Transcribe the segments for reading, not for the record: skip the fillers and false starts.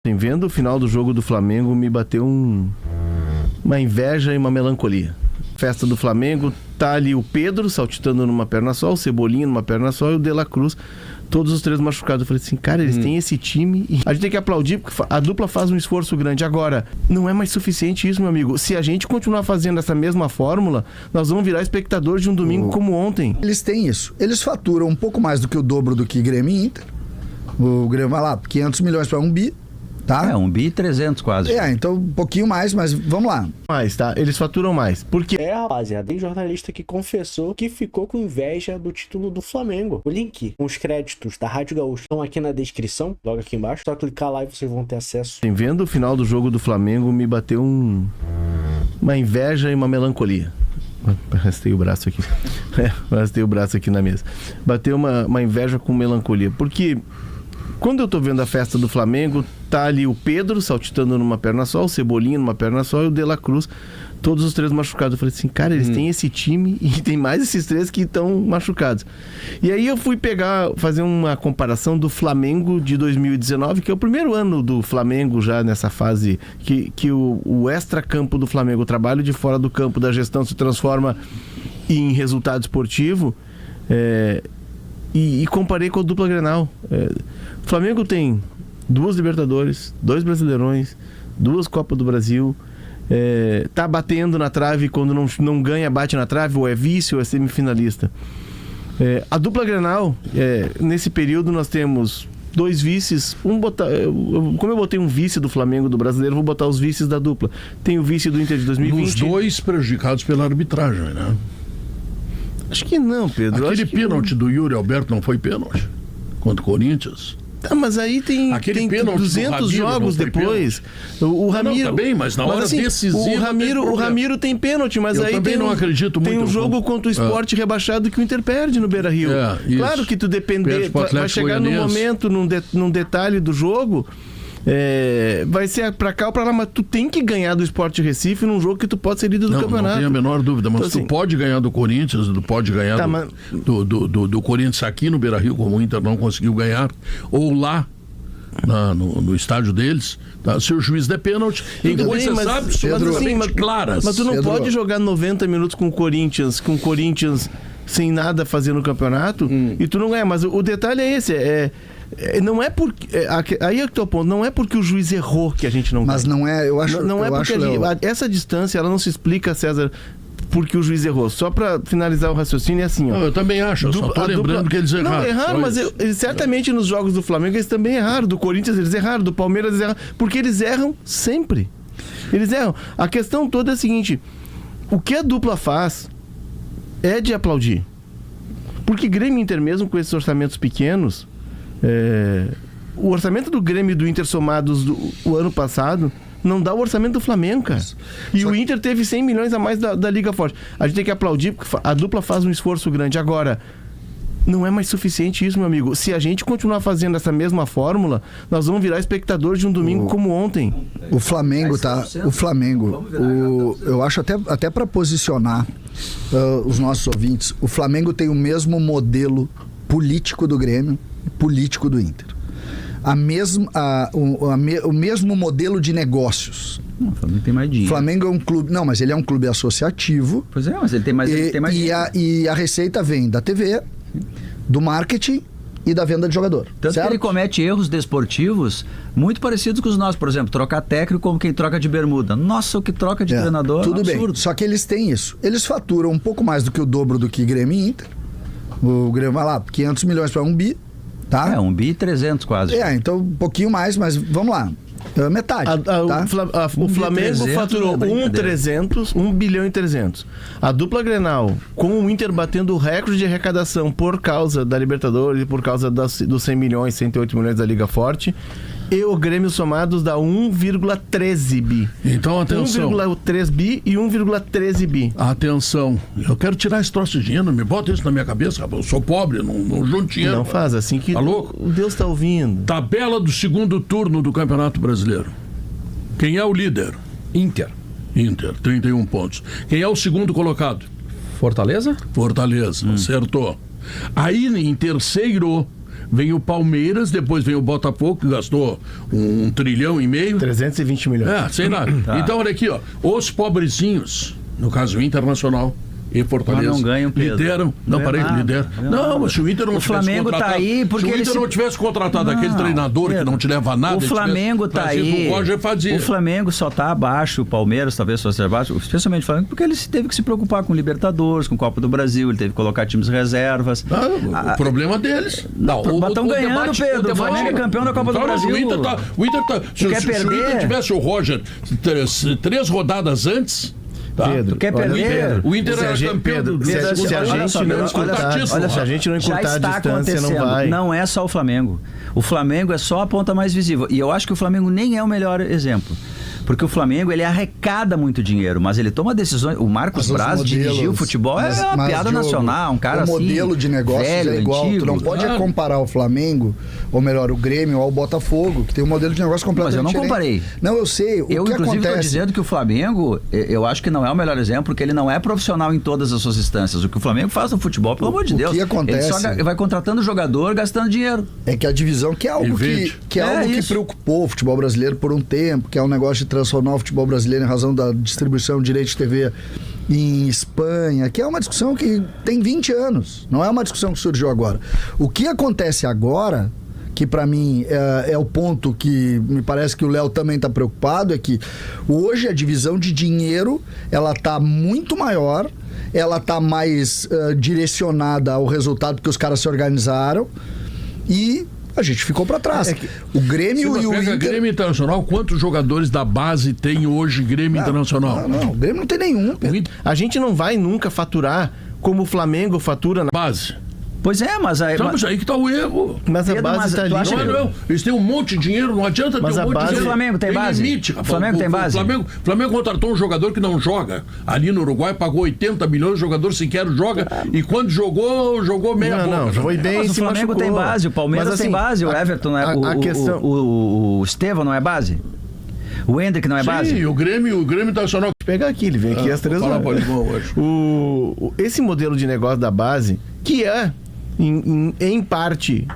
Vendo o final do jogo do Flamengo, me bateu uma inveja e uma melancolia. Festa do Flamengo, tá ali o Pedro saltitando numa perna só, o Cebolinha numa perna só e o De La Cruz, todos os três machucados. Eu falei assim, cara, eles têm esse time e a gente tem que aplaudir porque a dupla faz um esforço grande. Agora, não é mais suficiente isso, meu amigo. Se a gente continuar fazendo essa mesma fórmula, nós vamos virar espectador de um domingo como ontem. Eles têm isso. Eles faturam um pouco mais do que o dobro do que Grêmio e Inter. O Grêmio vai lá, 500 milhões para 1 bi. Tá? 1 bi e 300 quase. Então um pouquinho mais, mas vamos lá. Mais, tá? Eles faturam mais. Porque rapaziada, tem jornalista que confessou que ficou com inveja do título do Flamengo. O link com os créditos da Rádio Gaúcha estão aqui na descrição, logo aqui embaixo. Só clicar lá e vocês vão ter acesso. Vendo o final do jogo do Flamengo, me bateu uma inveja e uma melancolia. Arrastei o braço aqui. Arrastei o braço aqui na mesa. Bateu uma inveja com melancolia. Porque quando eu tô vendo a festa do Flamengo, tá ali o Pedro saltitando numa perna só, o Cebolinha numa perna só e o De La Cruz, todos os três machucados. Eu falei assim, cara, eles têm esse time e tem mais esses três que estão machucados. E aí eu fui fazer uma comparação do Flamengo de 2019, que é o primeiro ano do Flamengo já nessa fase que o extra-campo do Flamengo, o trabalho de fora do campo da gestão se transforma em resultado esportivo. E comparei com a dupla Grenal. O Flamengo tem 2 Libertadores, 2 Brasileirões, 2 Copas do Brasil, tá batendo na trave, quando não ganha, bate na trave, ou é vice ou é semifinalista. A dupla Grenal, nesse período nós temos 2 vices, como eu botei um vice do Flamengo do Brasileiro, vou botar os vices da dupla. Tem o vice do Inter de 2020. Os 2 prejudicados pela arbitragem, né? Acho que não, Pedro. Aquele pênalte do Yuri Alberto não foi pênalti contra o Corinthians? Tá, mas aí tem 200 jogos depois. O Ramiro. Não, tá bem, mas na hora decisiva. O Ramiro tem pênalti, mas eu aí também não acredito muito. Tem um jogo contra o Sport rebaixado que o Inter perde no Beira-Rio. Claro que tu depender, vai chegar num momento, num detalhe do jogo. Vai ser pra cá ou pra lá, mas tu tem que ganhar do Sport Recife num jogo que tu pode ser líder do campeonato. Não tenho a menor dúvida, mas então, tu pode ganhar do Corinthians, tu pode ganhar do Corinthians aqui no Beira-Rio, como o Inter não conseguiu ganhar, ou lá no estádio deles, tá? Se o juiz der pênalti, em coisas absolutamente claras. Mas tu não pode jogar 90 minutos com o Corinthians sem nada fazer no campeonato e tu não ganha. Mas o detalhe é esse, não é porque. Aí é que tá o ponto. Não é porque o juiz errou que a gente não ganha. Mas não é, eu acho. Não é porque essa distância, ela não se explica, César, porque o juiz errou. Só pra finalizar o raciocínio, é assim, ó. Eu também acho, eu só tô lembrando que eles erraram. Não, erraram, mas eles certamente nos jogos do Flamengo eles também erraram. Do Corinthians eles erraram, do Palmeiras eles erraram. Porque eles erram sempre. Eles erram. A questão toda é a seguinte: o que a dupla faz é de aplaudir. Porque Grêmio e Inter, mesmo com esses orçamentos pequenos, o orçamento do Grêmio e do Inter somados o ano passado não dá o orçamento do Flamengo, cara. E o Inter teve 100 milhões a mais da Liga Forte. A gente tem que aplaudir porque a dupla faz um esforço grande. Agora, não é mais suficiente isso, meu amigo. Se a gente continuar fazendo essa mesma fórmula, nós vamos virar espectador de um domingo como ontem. O Flamengo, tá? O Flamengo, eu acho até para posicionar os nossos ouvintes, o Flamengo tem o mesmo modelo político do Grêmio, político do Inter. O mesmo modelo de negócios. O Flamengo tem mais dinheiro. O Flamengo é um clube. Não, mas ele é um clube associativo. Pois é, mas ele tem mais dinheiro. E a receita vem da TV, do marketing e da venda de jogador. Tanto certo? que ele comete erros desportivos muito parecidos com os nossos. Por exemplo, trocar técnico como quem troca de bermuda. Nossa, o que troca de treinador. Tudo absurdo. bem. Só que eles têm isso. Eles faturam um pouco mais do que o dobro do que Grêmio e Inter. O Grêmio vai lá, 500 milhões para 1 bi. Tá? 1 bi e 300 quase. Então um pouquinho mais, mas vamos lá. Metade. O Flamengo faturou 1 bilhão e 300. A dupla Grenal, com o Inter batendo o recorde de arrecadação por causa da Libertadores e por causa dos 100 milhões, 108 milhões da Liga Forte, e o Grêmio somados dá 1,13 bi. Então, atenção. 1,3 bi e 1,13 bi. Atenção. Eu quero tirar esse troço de dinheiro, me bota isso na minha cabeça, rapaz. Eu sou pobre, não junto dinheiro. Não faz assim que tá louco? Deus tá ouvindo. Tabela do segundo turno do Campeonato Brasileiro. Quem é o líder? Inter, 31 pontos. Quem é o segundo colocado? Fortaleza? Acertou. Aí, em terceiro, vem o Palmeiras, depois vem o Botafogo, que gastou 1,5 trilhão. 320 milhões. Sei lá. Tá. Então, olha aqui, ó. Os pobrezinhos, no caso Internacional e Fortaleza, não ganham, Pedro. lideram. Lideram. Não, mas se o Inter não tivesse Flamengo contratado, tá aí porque se o Inter não tivesse contratado aquele treinador que não te leva a nada, o Flamengo tá aí. O Flamengo só tá abaixo, o Palmeiras talvez fosse abaixo, especialmente o Flamengo, porque ele teve que se preocupar com Libertadores, com Copa do Brasil, ele teve que colocar times reservas. O problema deles. Mas estão ganhando, Pedro. O Flamengo é campeão da Copa do Brasil. O Inter tá. Se o Inter tivesse o Roger 3 rodadas antes. Tá. Pedro, quer perder? O Inter era campeão. Se a gente não encurtar a distância, não vai. Não é só o Flamengo. O Flamengo é só a ponta mais visível. E eu acho que o Flamengo nem é o melhor exemplo. Porque o Flamengo, ele arrecada muito dinheiro, mas ele toma decisões. O Marcos Braz dirigiu o futebol, é uma piada nacional, um cara assim. O modelo de negócios velho, é igual. antigo. Tu não pode comparar o Flamengo, ou melhor, o Grêmio ao Botafogo, que tem um modelo de negócio completamente diferente. Mas eu não comparei. Não, eu sei. Eu, inclusive, estou dizendo que o Flamengo, eu acho que não é o melhor exemplo, porque ele não é profissional em todas as suas instâncias. O que o Flamengo faz no futebol, pelo amor de Deus. O que acontece? Ele só vai contratando jogador, gastando dinheiro. É que a divisão, que é algo que preocupou o futebol brasileiro por um tempo, que é um negócio de transformar o futebol brasileiro em razão da distribuição de direito de TV em Espanha, que é uma discussão que tem 20 anos, não é uma discussão que surgiu agora. O que acontece agora, que para mim é o ponto que me parece que o Léo também está preocupado, é que hoje a divisão de dinheiro ela está muito maior, ela está mais direcionada ao resultado, porque os caras se organizaram e a gente ficou para trás. O Grêmio e o Inter... Grêmio Internacional, quantos jogadores da base tem hoje Grêmio Internacional? Não, o Grêmio não tem nenhum. A gente não vai nunca faturar como o Flamengo fatura na base. Pois é, mas aí... Então, mas aí que tá o erro. Mas a base está ali. Não, eles têm um monte de dinheiro, não adianta ter um monte de dinheiro. O Flamengo tem base? Limite, o Flamengo tem base? O Flamengo contratou um jogador que não joga. Ali no Uruguai pagou 80 milhões, o jogador sequer joga. E quando jogou meia boca. Não, foi bem, mas o Flamengo tem base, o Palmeiras tem base, o Everton não é... O Estevão não é base? O Hendrick não é base? Sim, o Grêmio Internacional. Pegar aqui, ele vem aqui às 3 horas. Esse modelo de negócio da base, que é em parte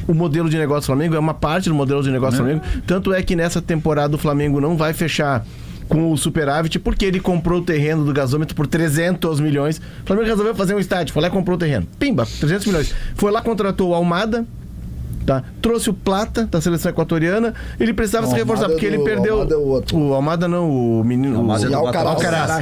o modelo de negócio do Flamengo, é uma parte do modelo de negócio do Flamengo, tanto é que nessa temporada o Flamengo não vai fechar com o superávit, porque ele comprou o terreno do gasômetro por 300 milhões. O Flamengo resolveu fazer um estádio, foi lá e comprou o terreno. Pimba, 300 milhões. Foi lá, contratou o Almada, tá? Trouxe o Plata da seleção equatoriana. Ele precisava se reforçar, porque ele perdeu. O Almada não, o menino.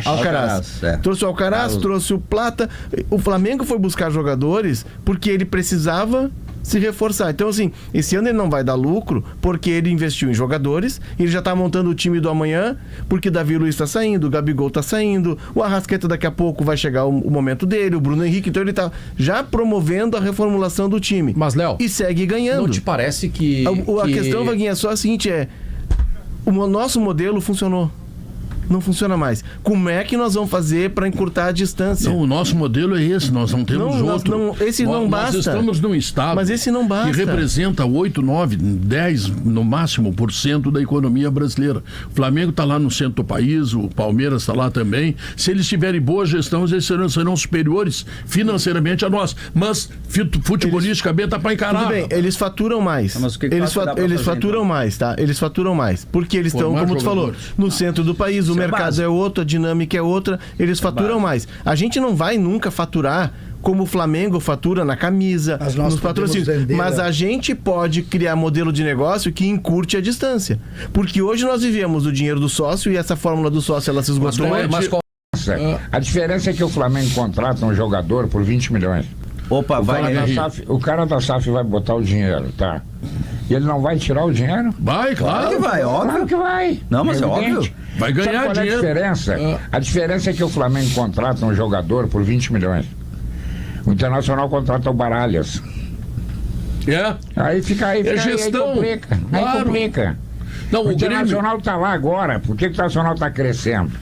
Alcaraz. Trouxe o Alcaraz, trouxe o Plata. O Flamengo foi buscar jogadores porque ele precisava se reforçar. Então, assim, esse ano ele não vai dar lucro porque ele investiu em jogadores, ele já tá montando o time do amanhã, porque Davi Luiz tá saindo, o Gabigol tá saindo, o Arrascaeta daqui a pouco vai chegar o momento dele, o Bruno Henrique, então ele tá já promovendo a reformulação do time. Mas, Léo, e segue ganhando. Não te parece que... A questão, Vaguinha, é só a seguinte, o nosso modelo funcionou. Não funciona mais. Como é que nós vamos fazer para encurtar a distância? Não, o nosso modelo é esse, nós não temos outro. Esse não basta. Nós estamos num estado mas esse não basta. Que representa 8, 9, 10 no máximo % da economia brasileira. O Flamengo está lá no centro do país, o Palmeiras está lá também. Se eles tiverem boa gestão, eles serão superiores financeiramente a nós. Mas futebolisticamente está para encarar. Tudo bem, eles faturam mais. Eles faturam mais, tá? Eles faturam mais. Porque eles estão, como tu falou, no centro do país, o mercado é outro, a dinâmica é outra, eles faturam mais. A gente não vai nunca faturar como o Flamengo fatura na camisa, nos patrocínios. Mas a gente pode criar modelo de negócio que encurte a distância. Porque hoje nós vivemos o dinheiro do sócio e essa fórmula do sócio ela se esgotou. A diferença é que o Flamengo contrata um jogador por 20 milhões. Opa, o cara da SAF vai botar o dinheiro, tá? E ele não vai tirar o dinheiro? Vai, claro. Que vai, óbvio. Claro que vai. Não, mas é óbvio. Vai ganhar qual dinheiro. É a diferença? A diferença é que o Flamengo contrata um jogador por 20 milhões. O Internacional contrata o Baralhas. Aí fica gestão. Aí complica. Não, o Internacional está lá agora. Por que o Internacional está crescendo?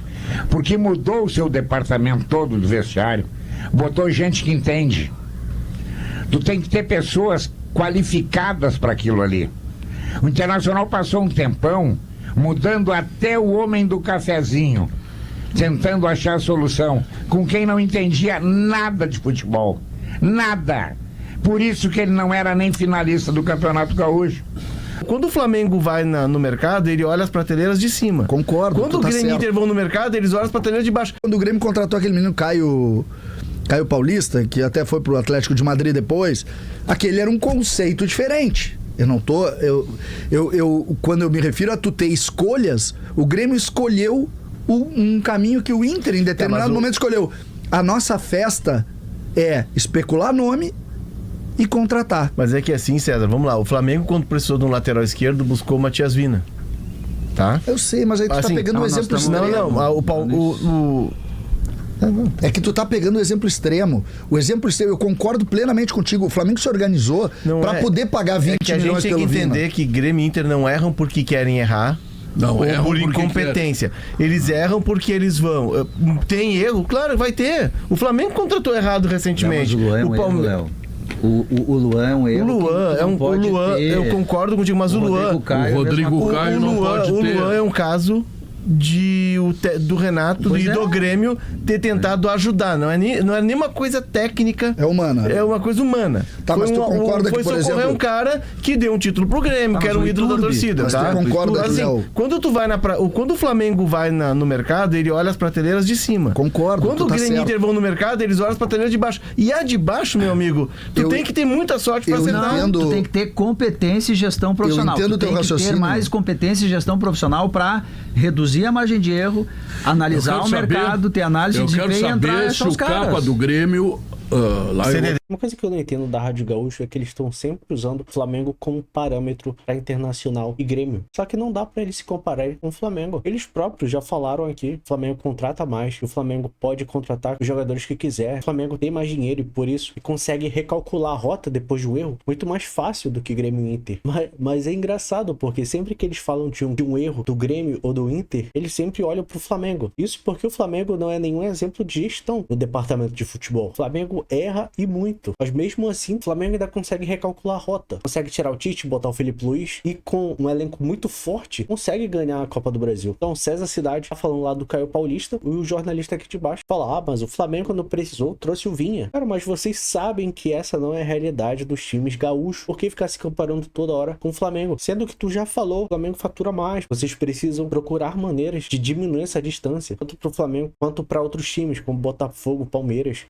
Porque mudou o seu departamento todo do vestiário. Botou gente que entende. Tu tem que ter pessoas qualificadas para aquilo ali. O Internacional passou um tempão mudando até o homem do cafezinho, tentando achar a solução com quem não entendia nada de futebol. Nada. Por isso que ele não era nem finalista do Campeonato Gaúcho. Quando o Flamengo vai no mercado, ele olha as prateleiras de cima. Concordo. Quando o Grêmio e Inter vão no mercado, eles olham as prateleiras de baixo. Quando o Grêmio contratou aquele menino Caio Paulista, que até foi pro Atlético de Madrid depois, aquele era um conceito diferente. Eu não tô... quando eu me refiro a tu ter escolhas, o Grêmio escolheu um caminho que o Inter, em determinado momento, escolheu. A nossa festa é especular nome e contratar. Mas é que assim, César, vamos lá. O Flamengo, quando precisou de um lateral esquerdo, buscou o Matias Vina. Tá? Eu sei, mas aí tu tá pegando um exemplo extremo. É que tu tá pegando o exemplo extremo. O exemplo extremo, eu concordo plenamente contigo. O Flamengo se organizou pra poder pagar 20 milhões pelo Vina. A gente tem que entender que Grêmio e Inter não erram porque querem errar. Não, ou por incompetência. Eles erram porque eles vão. Tem erro? Claro, vai ter. O Flamengo contratou errado recentemente. Não, mas o Luan é um erro, Léo. O Luan é um erro. O Luan, eu concordo contigo, mas o Luan. O Rodrigo Caio não pode ter. O Luan é um caso do Renato e do Grêmio ter tentado ajudar. Não é nem uma coisa técnica. É humana. É uma coisa humana. Tá, mas tu concorda que, por exemplo... Foi um cara que deu um título pro Grêmio, que era um ídolo da torcida. Mas tá? tu concorda que, assim, quando o Flamengo vai no mercado, ele olha as prateleiras de cima. Concordo. Quando o Grêmio e Inter vão no mercado, eles olham as prateleiras de baixo. E a de baixo, meu amigo, tu tem que ter muita sorte pra acertar. Tu tem que ter competência e gestão profissional. Eu entendo teu raciocínio. Tem que ter mais competência e gestão profissional pra reduzir a margem de erro, analisar o mercado, ter análise de ver e entrar se o capa do Grêmio Uma coisa que eu não entendo da Rádio Gaúcho é que eles estão sempre usando o Flamengo como parâmetro para Internacional e Grêmio. Só que não dá para eles se compararem com o Flamengo. Eles próprios já falaram aqui, o Flamengo contrata mais, o Flamengo pode contratar os jogadores que quiser. O Flamengo tem mais dinheiro e por isso consegue recalcular a rota depois do erro muito mais fácil do que Grêmio e Inter. Mas é engraçado, porque sempre que eles falam de um erro do Grêmio ou do Inter, eles sempre olham pro Flamengo. Isso porque o Flamengo não é nenhum exemplo de gestão no departamento de futebol. O Flamengo erra e muito. Mas mesmo assim, o Flamengo ainda consegue recalcular a rota. Consegue tirar o Tite, botar o Felipe Luiz e com um elenco muito forte, consegue ganhar a Copa do Brasil. Então, César Cidade tá falando lá do Caio Paulista e o jornalista aqui de baixo fala, mas o Flamengo quando precisou, trouxe o Vinha. Cara, mas vocês sabem que essa não é a realidade dos times gaúchos. Por que ficar se comparando toda hora com o Flamengo? Sendo que tu já falou, o Flamengo fatura mais. Vocês precisam procurar maneiras de diminuir essa distância, tanto pro Flamengo quanto para outros times, como Botafogo, Palmeiras.